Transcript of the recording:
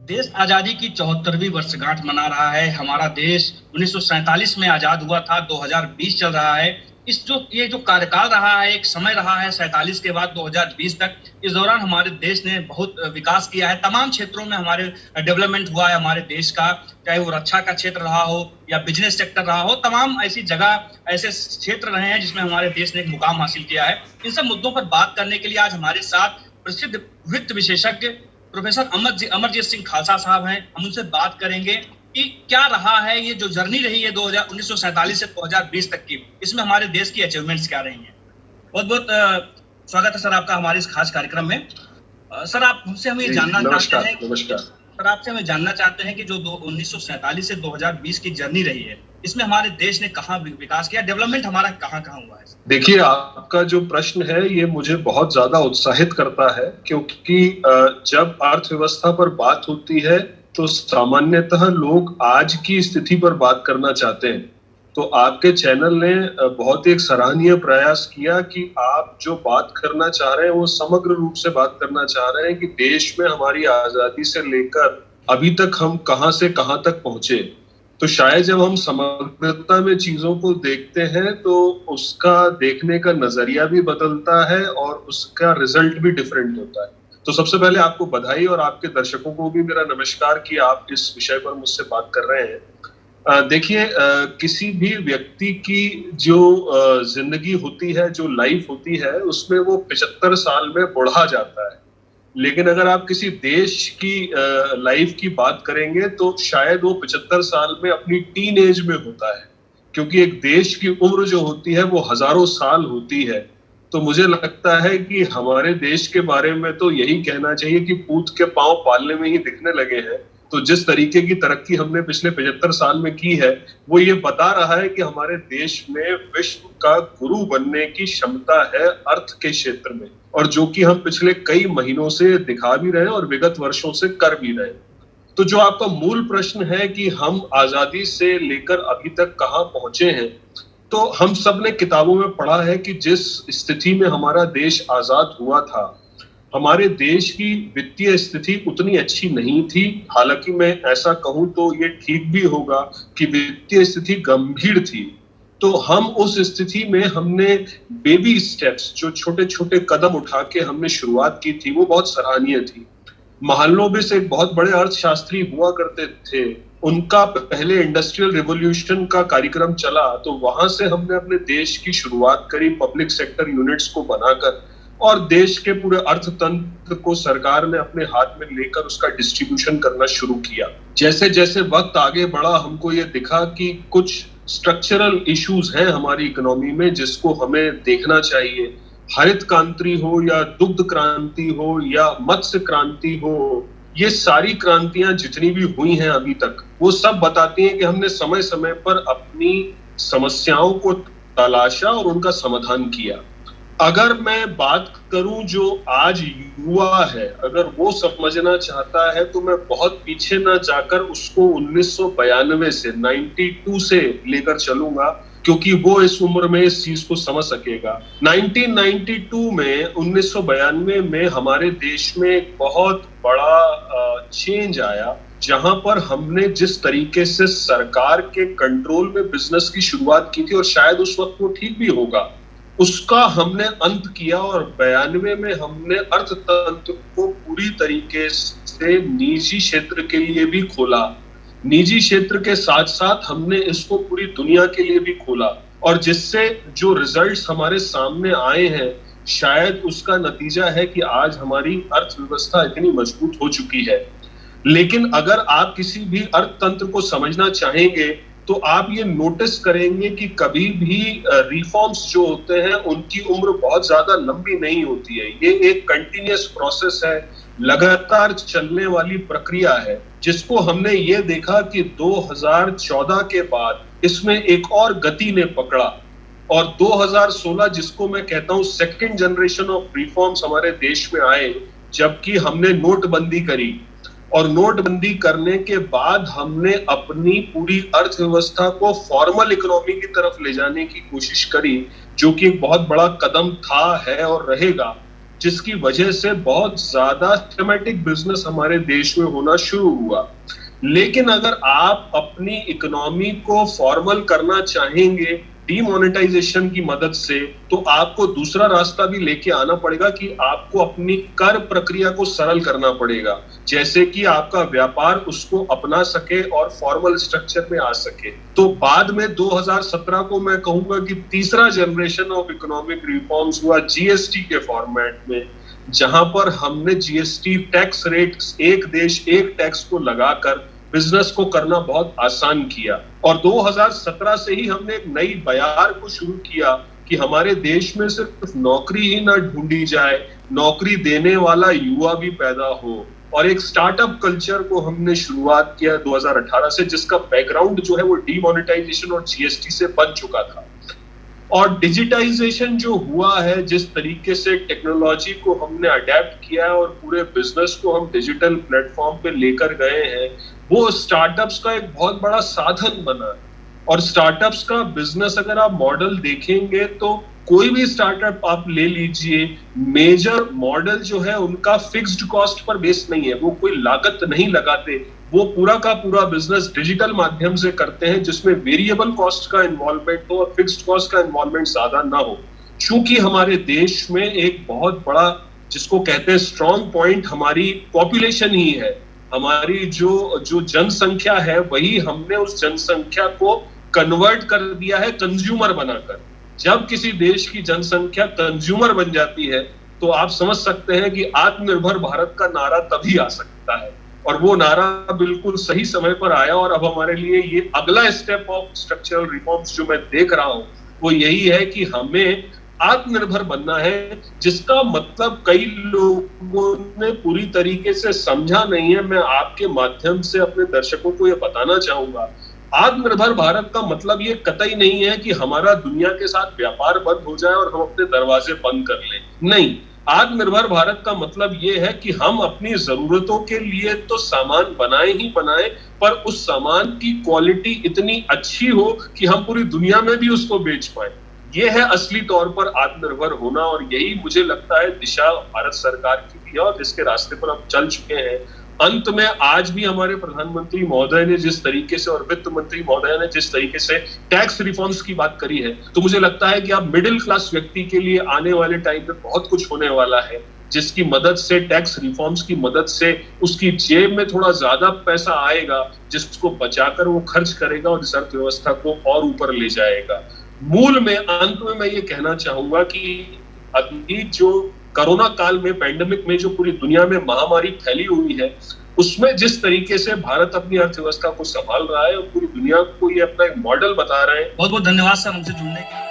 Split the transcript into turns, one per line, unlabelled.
देश आजादी की 74वीं वर्षगांठ मना रहा है। हमारा देश 1947 में आजाद हुआ था, 2020 चल रहा है। ये जो कार्यकाल रहा है, एक समय रहा है 47 के बाद 2020 तक। इस दौरान हमारे देश ने बहुत विकास किया है, तमाम क्षेत्रों में हमारे डेवलपमेंट हुआ है हमारे देश का, चाहे वो रक्षा का क्षेत्र रहा हो या बिजनेस सेक्टर रहा हो। तमाम ऐसी जगह, ऐसे क्षेत्र रहे हैं जिसमें हमारे देश ने एक मुकाम हासिल किया है। इन सब मुद्दों पर बात करने के लिए आज हमारे साथ प्रसिद्ध वित्त विशेषज्ञ प्रोफेसर अमरजीत सिंह खालसा साहब हैं। हम उनसे बात करेंगे कि क्या रहा है ये जो जर्नी रही है 1947 से 2020 तक की, इसमें हमारे देश की अचीवमेंट्स क्या रही हैं। बहुत बहुत स्वागत है सर आपका हमारे इस खास कार्यक्रम में। सर आप हमसे हम ये जानना चाहते हैं, सर आपसे हमें जानना चाहते हैं कि जो 1947 से 2020 की जर्नी रही है, इसमें हमारे देश ने कहाँ विकास किया, डेवलपमेंट हमारा कहाँ कहाँ हुआ है।
देखिए, आपका जो प्रश्न है ये मुझे बहुत ज्यादा उत्साहित करता है, क्योंकि जब अर्थव्यवस्था पर बात होती है तो सामान्यतः लोग आज की स्थिति पर बात करना चाहते हैं। तो आपके चैनल ने बहुत एक सराहनीय प्रयास किया कि आप जो बात करना चाह रहे हैं वो समग्र रूप से बात करना चाह रहे हैं कि देश में हमारी आजादी से लेकर अभी तक हम कहां से कहां तक पहुंचे। तो शायद जब हम समग्रता में चीजों को देखते हैं तो उसका देखने का नजरिया भी बदलता है और उसका रिजल्ट भी डिफरेंट होता है। तो सबसे पहले आपको बधाई और आपके दर्शकों को भी मेरा नमस्कार कि आप इस विषय पर मुझसे बात कर रहे हैं। देखिए, किसी भी व्यक्ति की जो जिंदगी होती है, जो लाइफ होती है, उसमें वो 75 साल में बुढ़ा जाता है। लेकिन अगर आप किसी देश की लाइफ की बात करेंगे तो शायद वो 75 साल में अपनी टीन एज में होता है, क्योंकि एक देश की उम्र जो होती है वो हजारों साल होती है। तो मुझे लगता है कि हमारे देश के बारे में तो यही कहना चाहिए कि पूत के पांव पालने में ही दिखने लगे हैं। तो जिस तरीके की तरक्की हमने पिछले 75 साल में की है, वो ये बता रहा है कि हमारे देश में विश्व का गुरु बनने की क्षमता है अर्थ के क्षेत्र में, और जो कि हम पिछले कई महीनों से दिखा भी रहे हैं और विगत वर्षों से कर भी रहे हैं। तो जो आपका मूल प्रश्न है कि हम आजादी से लेकर अभी तक कहां पहुंचे हैं, तो हम सब ने किताबों में पढ़ा है कि जिस स्थिति में हमारा देश आजाद हुआ था, हमारे देश की वित्तीय स्थिति उतनी अच्छी नहीं थी। हालांकि मैं ऐसा कहूं तो ये ठीक भी होगा कि वित्तीय स्थिति गंभीर थी। तो हम उस स्थिति में हमने बेबी स्टेप्स, जो छोटे छोटे कदम उठा के हमने शुरुआत की थी, वो बहुत सराहनीय थी। महल्लों में से एक बहुत बड़े अर्थशास्त्री हुआ करते थे, उनका पहले इंडस्ट्रियल रिवॉल्यूशन का कार्यक्रम चला, तो वहां से हमने अपने देश की शुरुआत करी पब्लिक सेक्टर यूनिट्स को बनाकर, और देश के पूरे अर्थतंत्र को सरकार ने अपने हाथ में लेकर उसका डिस्ट्रीब्यूशन करना शुरू किया। जैसे जैसे वक्त आगे बढ़ा, हमको ये दिखा कि कुछ स्ट्रक्चरल इश्यूज हैं हमारी इकोनॉमी में जिसको हमें देखना चाहिए। हरित क्रांति हो या दुग्ध क्रांति हो या मत्स्य क्रांति हो, ये सारी क्रांतियां जितनी भी हुई हैं अभी तक, वो सब बताती हैं कि हमने समय समय पर अपनी समस्याओं को तलाशा और उनका समाधान किया। अगर मैं बात करूं जो आज युवा है, अगर वो समझना चाहता है तो मैं बहुत पीछे ना जाकर उसको 1992 से 92 से लेकर चलूंगा, क्योंकि वो इस उम्र में इस चीज को समझ सकेगा। 1992 में 1992 में हमारे देश में एक बहुत बड़ा चेंज आया, जहां पर हमने जिस तरीके से सरकार के कंट्रोल में बिजनेस की शुरुआत की थी, और शायद उस वक्त वो ठीक भी होगा, उसका हमने अंत किया और 92 में हमने अर्थतंत्र को पूरी तरीके से निजी क्षेत्र के लिए भी खोला। निजी क्षेत्र के साथ साथ हमने इसको पूरी दुनिया के लिए भी खोला, और जिससे जो रिजल्ट्स हमारे सामने आए हैं, शायद उसका नतीजा है कि आज हमारी अर्थव्यवस्था इतनी मजबूत हो चुकी है। लेकिन अगर आप किसी भी अर्थतंत्र को समझना चाहेंगे तो आप ये नोटिस करेंगे कि कभी भी रिफॉर्म्स जो होते हैं उनकी उम्र बहुत ज्यादा लंबी नहीं होती है। ये एक कंटिन्यूअस प्रोसेस है, लगातार चलने वाली प्रक्रिया है, जिसको हमने ये देखा कि 2014 के बाद इसमें एक और गति ने पकड़ा, और 2016 जिसको मैं कहता हूं सेकेंड जनरेशन ऑफ रिफॉर्म्स हमारे देश में आए, जबकि हमने नोटबंदी करी, और नोटबंदी करने के बाद हमने अपनी पूरी अर्थव्यवस्था को फॉर्मल इकोनॉमी की तरफ ले जाने की कोशिश करी, जो कि एक बहुत बड़ा कदम था, है और रहेगा। जिसकी वजह से बहुत ज्यादा सिस्टमैटिक बिजनेस हमारे देश में होना शुरू हुआ। लेकिन अगर आप अपनी इकोनॉमी को फॉर्मल करना चाहेंगे डीमोनेटाइजेशन की मदद से, तो आपको दूसरा रास्ता भी लेके आना पड़ेगा कि आपको अपनी कर प्रक्रिया को सरल करना पड़ेगा, जैसे कि आपका व्यापार उसको अपना सके और फॉर्मल स्ट्रक्चर में आ सके। तो बाद में 2017 को मैं कहूंगा कि तीसरा जनरेशन ऑफ इकोनॉमिक रिफॉर्म्स हुआ जीएसटी के फॉर्मेट में, जहां पर हमने जीएसटी टैक्स रेट, एक देश एक टैक्स को लगाकर बिजनेस को करना बहुत आसान किया। और 2017 से ही हमने एक नई बयार को शुरू किया कि हमारे देश में सिर्फ नौकरी ही ना ढूंढी जाए, नौकरी देने वाला युवा भी पैदा हो। और एक स्टार्टअप कल्चर को हमने शुरुआत किया 2018 से, जिसका बैकग्राउंड जो है वो डीमोनेटाइजेशन और जीएसटी से बन चुका था। और डिजिटाइजेशन जो हुआ है, जिस तरीके से टेक्नोलॉजी को हमने अडेप्ट किया है और पूरे बिजनेस को हम डिजिटल प्लेटफॉर्म पे लेकर गए हैं, वो स्टार्टअप्स का एक बहुत बड़ा साधन बना है। और स्टार्टअप्स का बिजनेस अगर आप मॉडल देखेंगे तो कोई भी स्टार्टअप आप ले लीजिए, मेजर मॉडल जो है उनका फिक्स्ड कॉस्ट पर बेस नहीं है, वो कोई लागत नहीं लगाते, वो पूरा का पूरा बिजनेस डिजिटल माध्यम से करते हैं, जिसमें वेरिएबल कॉस्ट का इन्वॉल्वमेंट हो और फिक्स्ड कॉस्ट का इन्वॉल्वमेंट ज्यादा ना हो। चूंकि हमारे देश में एक बहुत बड़ा, जिसको कहते हैं स्ट्रॉन्ग पॉइंट, हमारी पॉपुलेशन ही है, हमारी जो जनसंख्या है, वही हमने उस जनसंख्या को कन्वर्ट कर दिया है कंज्यूमर बनाकर। जब किसी देश की जनसंख्या कंज्यूमर बन जाती है तो आप समझ सकते हैं कि आत्मनिर्भर भारत का नारा तभी आ सकता है। और वो नारा बिल्कुल सही समय पर आया। और अब हमारे लिए ये अगला स्टेप ऑफ स्ट्रक्चरल रिफॉर्म्स जो मैं देख रहा हूं, वो यही है कि हमें आत्मनिर्भर बनना है, जिसका मतलब कई लोगों ने पूरी तरीके से समझा नहीं है। मैं आपके माध्यम से अपने दर्शकों को ये बताना चाहूंगा, आत्मनिर्भर भारत का मतलब ये कतई नहीं है कि हमारा दुनिया के साथ व्यापार बंद हो जाए और हम अपने दरवाजे बंद कर लें। नहीं, आत्मनिर्भर भारत का मतलब ये है कि हम अपनी जरूरतों के लिए तो सामान बनाए ही बनाए, पर उस सामान की क्वालिटी इतनी अच्छी हो कि हम पूरी दुनिया में भी उसको बेच पाए। ये है असली तौर पर आत्मनिर्भर होना। और यही मुझे लगता है दिशा भारत सरकार की भी है और जिसके रास्ते पर हम चल चुके हैं। अंत में आज भी हमारे प्रधानमंत्री महोदय ने जिस तरीके से और वित्त मंत्री महोदय ने जिस तरीके से टैक्स रिफॉर्म्स की बात करी है, तो मुझे लगता है कि अब मिडिल क्लास व्यक्ति के लिए आने वाले टाइम में बहुत कुछ होने वाला है, जिसकी मदद से, टैक्स रिफॉर्म्स की मदद से उसकी जेब में थोड़ा ज्यादा पैसा आएगा, जिसको बचाकर वो खर्च करेगा और इस अर्थव्यवस्था को और ऊपर ले जाएगा। मूल में, अंत में मैं ये कहना चाहूंगा कि अभी जो कोरोना काल में, पैंडेमिक में जो पूरी दुनिया में महामारी फैली हुई है, उसमें जिस तरीके से भारत अपनी अर्थव्यवस्था को संभाल रहा है और पूरी दुनिया को ये अपना एक मॉडल बता रहे हैं।
बहुत बहुत धन्यवाद सर हमसे जुड़ने के लिए।